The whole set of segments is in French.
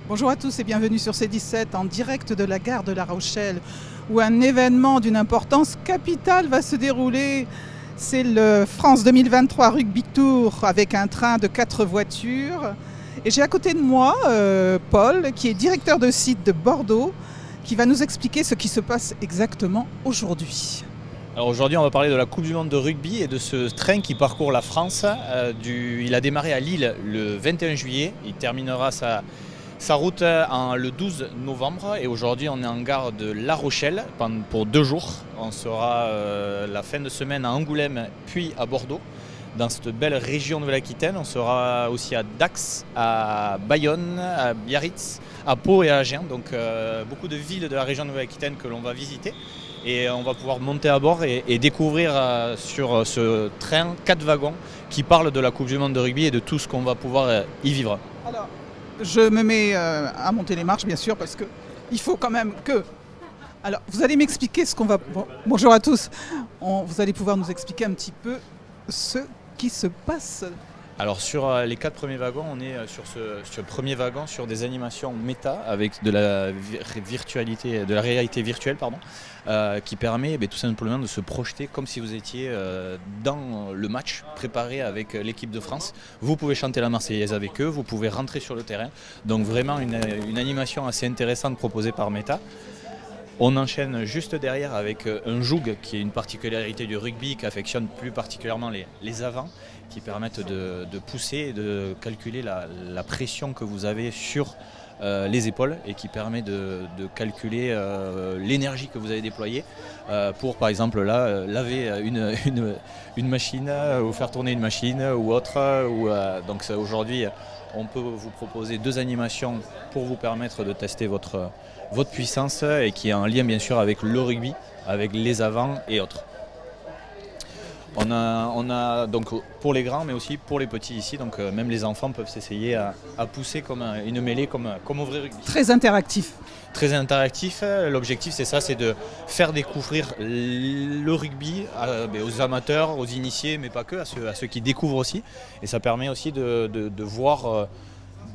Bonjour à tous et bienvenue sur C17 en direct de la gare de La Rochelle où un événement d'une importance capitale va se dérouler. C'est le France 2023 Rugby Tour avec un train de 4 voitures. Et j'ai à côté de moi Paul qui est directeur de site de Bordeaux qui va nous expliquer ce qui se passe exactement aujourd'hui. Alors aujourd'hui, on va parler de la Coupe du Monde de rugby et de ce train qui parcourt la France. Il a démarré à Lille le 21 juillet, il terminera sa route le 12 novembre et aujourd'hui on est en gare de La Rochelle pour 2 jours. On sera la fin de semaine à Angoulême puis à Bordeaux. Dans cette belle région Nouvelle-Aquitaine, on sera aussi à Dax, à Bayonne, à Biarritz, à Pau et à Agen. Donc beaucoup de villes de la région Nouvelle-Aquitaine que l'on va visiter. Et on va pouvoir monter à bord et découvrir sur ce train 4 wagons qui parlent de la Coupe du Monde de rugby et de tout ce qu'on va pouvoir y vivre. Alors, je me mets à monter les marches bien sûr parce qu'il faut quand même que... Alors, vous allez m'expliquer ce qu'on va... Bonjour à tous. Vous allez pouvoir nous expliquer un petit peu ce qui se passe. Alors sur les 4 premiers wagons, on est sur ce premier wagon sur des animations méta avec de la virtualité, de la réalité virtuelle qui permet tout simplement de se projeter comme si vous étiez dans le match préparé avec l'équipe de France. Vous pouvez chanter la Marseillaise avec eux, vous pouvez rentrer sur le terrain. Donc vraiment une animation assez intéressante proposée par Meta. On enchaîne juste derrière avec un joug qui est une particularité du rugby qui affectionne plus particulièrement les avants, qui permettent de pousser et de calculer la pression que vous avez sur les épaules et qui permet de calculer l'énergie que vous avez déployée pour par exemple laver une machine ou faire tourner une machine ou autre. Donc aujourd'hui on peut vous proposer 2 animations pour vous permettre de tester votre puissance et qui est en lien bien sûr avec le rugby, avec les avants et autres. On a donc pour les grands mais aussi pour les petits ici, donc même les enfants peuvent s'essayer à pousser comme une mêlée comme au vrai rugby. Très interactif. Très interactif, l'objectif c'est ça, c'est de faire découvrir le rugby aux amateurs, aux initiés, mais pas que, à ceux qui découvrent aussi. Et ça permet aussi de voir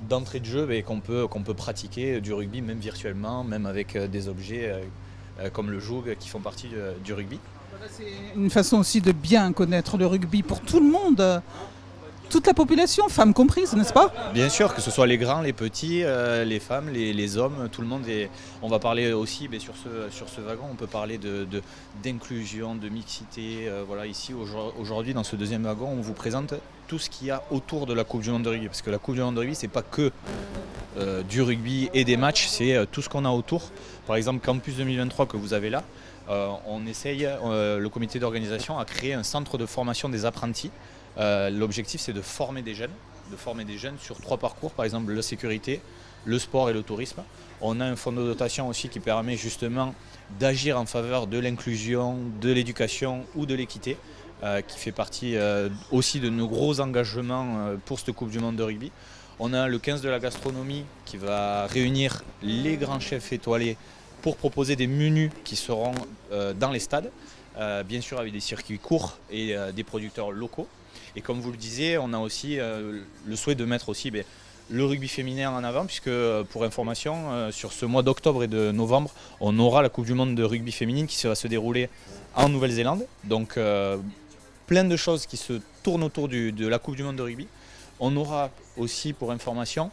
d'entrée de jeu qu'on peut pratiquer du rugby même virtuellement, même avec des objets comme le joug qui font partie du rugby. C'est une façon aussi de bien connaître le rugby pour tout le monde, toute la population, femmes comprises, n'est-ce pas? Bien sûr, que ce soit les grands, les petits, les femmes, les hommes, tout le monde. On va parler aussi sur ce wagon, on peut parler d'inclusion, de mixité. Voilà, ici aujourd'hui dans ce deuxième wagon, on vous présente tout ce qu'il y a autour de la Coupe du Monde de rugby. Parce que la Coupe du Monde de rugby, c'est pas que du rugby et des matchs, c'est tout ce qu'on a autour. Par exemple, Campus 2023 que vous avez là, on essaye, le comité d'organisation a créé un centre de formation des apprentis. L'objectif c'est de former des jeunes sur 3 parcours, par exemple la sécurité, le sport et le tourisme. On a un fonds de dotation aussi qui permet justement d'agir en faveur de l'inclusion, de l'éducation ou de l'équité, qui fait partie aussi de nos gros engagements pour cette Coupe du Monde de rugby. On a le 15 de la gastronomie qui va réunir les grands chefs étoilés pour proposer des menus qui seront dans les stades, bien sûr avec des circuits courts et des producteurs locaux. Et comme vous le disiez, on a aussi le souhait de mettre aussi le rugby féminin en avant, puisque pour information, sur ce mois d'octobre et de novembre, on aura la Coupe du Monde de rugby féminine qui va se dérouler en Nouvelle-Zélande. Donc plein de choses qui se tournent autour de la Coupe du Monde de rugby. On aura aussi, pour information,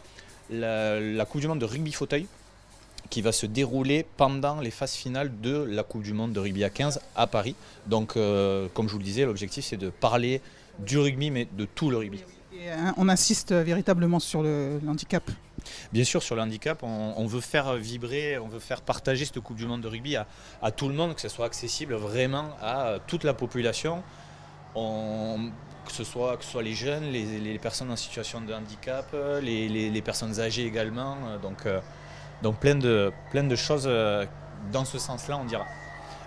la Coupe du Monde de rugby fauteuil qui va se dérouler pendant les phases finales de la Coupe du Monde de rugby à 15 à Paris. Donc comme je vous le disais, l'objectif c'est de parler du rugby mais de tout le rugby. Et, on insiste véritablement sur le handicap. Bien sûr, sur le handicap, on veut faire vibrer, on veut faire partager cette Coupe du Monde de rugby à tout le monde, que ce soit accessible vraiment à toute la population. Que ce soit les jeunes, les personnes en situation de handicap, les personnes âgées également. Donc plein de choses dans ce sens-là, on dira.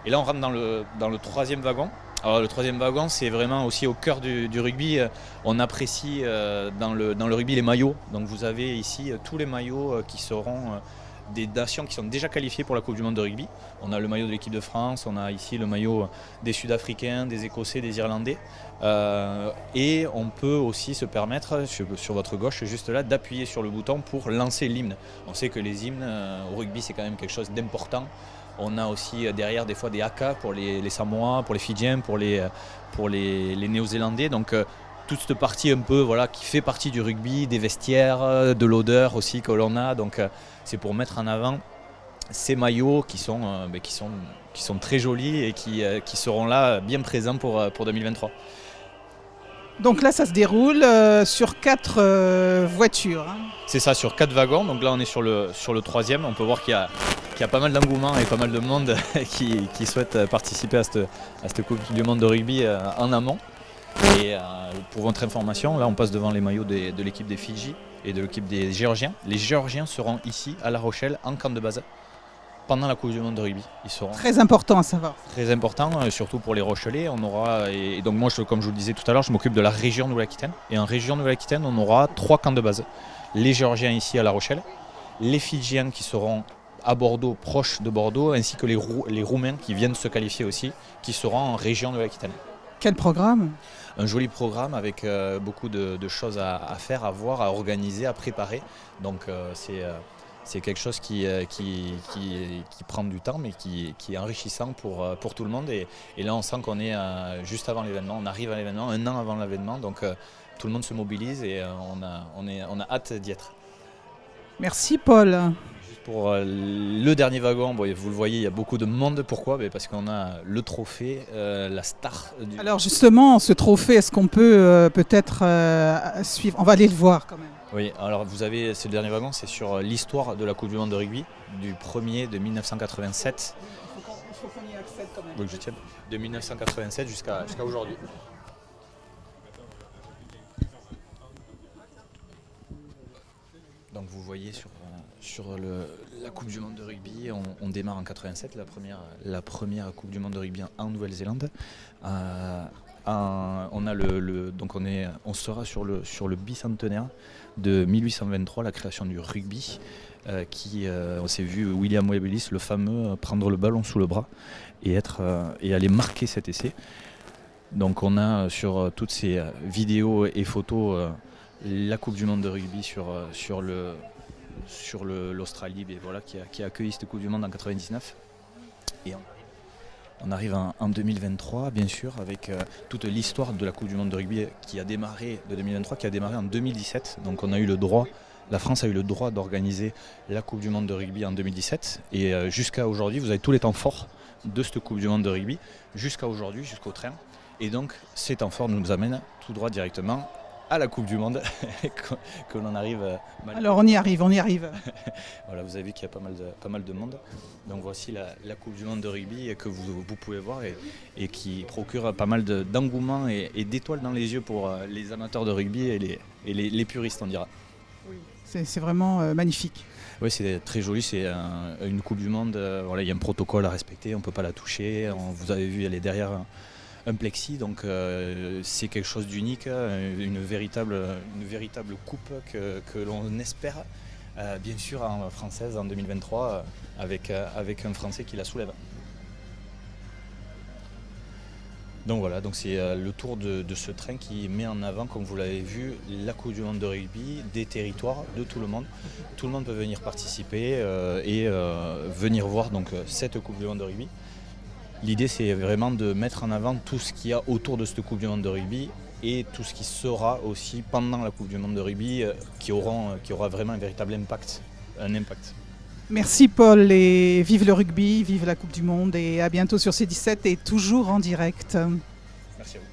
Et là, on rentre dans le 3e wagon. Alors le 3e wagon, c'est vraiment aussi au cœur du rugby. On apprécie dans le rugby les maillots. Donc vous avez ici tous les maillots qui seront des nations qui sont déjà qualifiées pour la Coupe du Monde de rugby. On a le maillot de l'équipe de France, on a ici le maillot des Sud-Africains, des Écossais, des Irlandais. Et on peut aussi se permettre, sur votre gauche, juste là, d'appuyer sur le bouton pour lancer l'hymne. On sait que les hymnes au rugby, c'est quand même quelque chose d'important. On a aussi derrière des fois des haka pour les Samoa, pour les Fidjiens, pour les Néo-Zélandais. Donc toute cette partie un peu qui fait partie du rugby, des vestiaires, de l'odeur aussi que l'on a. Donc c'est pour mettre en avant ces maillots qui sont très jolis et qui seront là bien présents pour 2023. Donc là, ça se déroule sur 4 voitures. Hein. C'est ça, sur 4 wagons. Donc là, on est sur le 3e. On peut voir qu'il y a pas mal d'engouement et pas mal de monde qui souhaite participer à cette Coupe du Monde de rugby en amont. Et pour votre information, là, on passe devant les maillots de l'équipe des Fidji et de l'équipe des Géorgiens. Les Géorgiens seront ici, à La Rochelle, en camp de base, pendant la Coupe du Monde de rugby. Ils seront très important à savoir. Très important, surtout pour les Rochelais. On aura, et donc moi, comme je vous le disais tout à l'heure, je m'occupe de la région Nouvelle-Aquitaine. Et en région Nouvelle-Aquitaine, on aura 3 camps de base. Les Géorgiens ici à La Rochelle, les Fidjiens qui seront à Bordeaux, proche de Bordeaux, ainsi que les Roumains qui viennent se qualifier aussi, qui seront en région Nouvelle-Aquitaine. Quel programme ? Un joli programme avec beaucoup de choses à faire, à voir, à organiser, à préparer. Donc c'est quelque chose qui prend du temps, mais qui est enrichissant pour tout le monde. Et là, on sent qu'on est juste avant l'événement. On arrive à l'événement, un an avant l'événement. Donc tout le monde se mobilise et on a hâte d'y être. Merci Paul. Pour le dernier wagon, vous le voyez, il y a beaucoup de monde. Pourquoi ? Parce qu'on a le trophée, la star. Alors justement, ce trophée, est-ce qu'on peut peut-être suivre ? On va aller le voir quand même. Oui, alors c'est le dernier wagon, c'est sur l'histoire de la Coupe du Monde de rugby, du 1er de 1987. Il faut qu'on y accède quand même. Oui, je tiens. De 1987 jusqu'à aujourd'hui. Donc vous voyez sur la Coupe du Monde de rugby, on démarre en 87, la première Coupe du Monde de rugby en Nouvelle-Zélande. On sera sur le bicentenaire de 1823, la création du rugby, on s'est vu William Webb-Ellis, le fameux, prendre le ballon sous le bras et aller marquer cet essai. Donc on a sur toutes ces vidéos et photos la Coupe du Monde de rugby sur l'Australie, qui a accueilli cette Coupe du Monde en 99. Et on arrive en 2023, bien sûr, avec toute l'histoire de la Coupe du Monde de rugby qui a démarré en 2017. Donc la France a eu le droit d'organiser la Coupe du Monde de rugby en 2017. Et jusqu'à aujourd'hui, vous avez tous les temps forts de cette Coupe du Monde de rugby, jusqu'à aujourd'hui, jusqu'au train. Et donc ces temps forts nous amènent tout droit directement à la Coupe du Monde, que l'on arrive... Alors on y arrive. Voilà, vous avez vu qu'il y a pas mal de monde. Donc voici la Coupe du Monde de rugby que vous pouvez voir et qui procure pas mal d'engouement et d'étoiles dans les yeux pour les amateurs de rugby et les puristes, on dira. Oui, c'est vraiment magnifique. Oui, c'est très joli, c'est une Coupe du Monde, il y a un protocole à respecter, on ne peut pas la toucher. Vous avez vu, elle est derrière un plexi, donc c'est quelque chose d'unique, une véritable coupe que l'on espère, bien sûr en française en 2023, avec un Français qui la soulève. Donc voilà, c'est le tour de ce train qui met en avant, comme vous l'avez vu, la Coupe du Monde de rugby, des territoires, de tout le monde. Tout le monde peut venir participer et venir voir cette Coupe du Monde de rugby. L'idée, c'est vraiment de mettre en avant tout ce qu'il y a autour de cette Coupe du Monde de rugby et tout ce qui sera aussi pendant la Coupe du Monde de rugby qui aura vraiment un véritable impact. Merci Paul et vive le rugby, vive la Coupe du Monde et à bientôt sur C17 et toujours en direct. Merci à vous.